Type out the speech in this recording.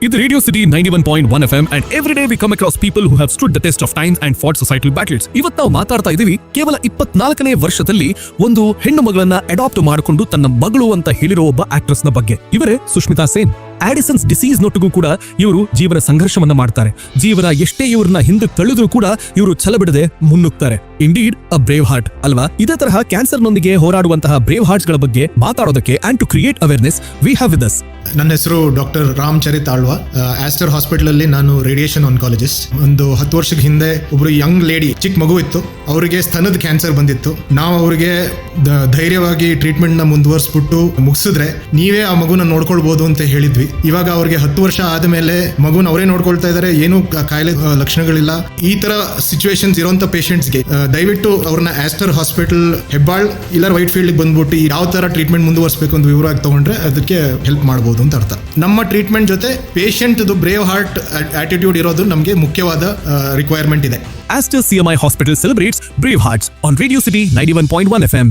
ಇದು radio city 91.1 FM and every day we come across people who have stood the test of time and fought societal battles. ಇವತ್ತು ನಾವು ಮಾತಾಡ್ತಾ ಇದೀವಿ ಕೇವಲ 24ನೇ ವರ್ಷದಲ್ಲಿ ಒಂದು ಹೆಣ್ಣು ಮಗಳನ್ನ ಅಡಾಪ್ಟ್ ಮಾಡಿಕೊಂಡು ತನ್ನ ಮಗಳು ಅಂತ ಹೇಳಿರೋ ಒಬ್ಬ ಆಕ್ಟ್ರೆಸ್ ನ ಬಗ್ಗೆ. ಇವರೇ ಸುಷ್ಮಿತಾ ಸೇನ್. ಆಡಿಸನ್ಸ್ ಡಿಸೀಸ್ ನೊಟ್ಟಿಗೂ ಕೂಡ ಇವರು ಜೀವನ ಸಂಘರ್ಷವನ್ನ ಮಾಡ್ತಾರೆ. ಜೀವನ ಎಷ್ಟೇ ಇವ್ರನ್ನ ಹಿಂದೆ ತಳ್ಳಿದ್ರು ಕೂಡ ಇವರು ಛಲ ಬಿಡದೆ ಮುನ್ನುಗ್ತಾರೆ. ಇಂಡೀಡ್ ಅ ಬ್ರೇವ್ ಹಾರ್ಟ್ ಅಲ್ವಾ? ಇದೇ ತರಹ ಕ್ಯಾನ್ಸರ್ ನೊಂದಿಗೆ ಹೋರಾಡುವಂತಹ ಬ್ರೇವ್ ಹಾರ್ಟ್ಸ್ ಗಳ ಬಗ್ಗೆ ಮಾತಾಡೋದಕ್ಕೆ and to create awareness we have with us. ನನ್ನ ಹೆಸರು doctor Ramacharit Alva. Aster hospital ಅಲ್ಲಿ ನಾನು ರೇಡಿಯೇಷನ್ ಆನ್ಕಾಲಜಿಸ್ಟ್. ಒಂದು 10 ವರ್ಷದ ಹಿಂದೆ ಒಬ್ರು ಯಂಗ್ ಲೇಡಿ, ಚಿಕ್ಕ ಮಗು ಇತ್ತು, ಅವರಿಗೆ ಸ್ತನದ ಕ್ಯಾನ್ಸರ್ ಬಂದಿತ್ತು. ನಾವು ಅವರಿಗೆ ಧೈರ್ಯವಾಗಿ ಟ್ರೀಟ್ಮೆಂಟ್ ನ ಮುಂದುವರಿಸ್ಬಿಟ್ಟು ಮುಗಿಸಿದ್ರೆ ನೀವೇ ಆ ಮಗುನ ನೋಡ್ಕೊಳ್ಬಹುದು ಅಂತ ಹೇಳಿದ್ವಿ. ಇವಾಗ ಅವ್ರಿಗೆ 10 ವರ್ಷ ಆದ್ಮೇಲೆ ಮಗುನ ಅವರೇ ನೋಡ್ಕೊಳ್ತಾ ಇದಾರೆ, ಏನು ಕಾಯಿಲೆ ಲಕ್ಷಣಗಳಿಲ್ಲ. ಈ ತರ ಸಿಚುವೇಶನ್ಸ್ ಇರೋಂಥ ಪೇಷಂಟ್ಸ್ಗೆ ದಯವಿಟ್ಟು ಅವ್ರನ್ನ ಆಸ್ಟರ್ ಹಾಸ್ಪಿಟಲ್ ಹೆಬ್ಬಾಳ್ ಇಲ್ಲ ವೈಟ್ ಫೀಲ್ಡ್ ಬಂದ್ಬಿಟ್ಟು ಯಾವ ತರ ಟ್ರೀಟ್ಮೆಂಟ್ ಮುಂದುವರಿಸಬೇಕು ಅಂತ ವಿವರವಾಗಿ ತಗೊಂಡ್ರೆ ಅದಕ್ಕೆ ಹೆಲ್ಪ್ ಮಾಡಬಹುದು ಅಂತ ಅರ್ಥ. ನಮ್ಮ ಟ್ರೀಟ್ಮೆಂಟ್ ಜೊತೆ ಪೇಷಂಟ್ ಬ್ರೇವ್ ಹಾರ್ಟ್ ಆಟಿಟ್ಯೂಡ್ ಇರೋದು ನಮಗೆ ಮುಖ್ಯವಾದ ರಿಕ್ವೈರ್ಮೆಂಟ್ ಇದೆ. Aster CMI Hospital celebrates Brave Hearts on Radio City 91.1 FM.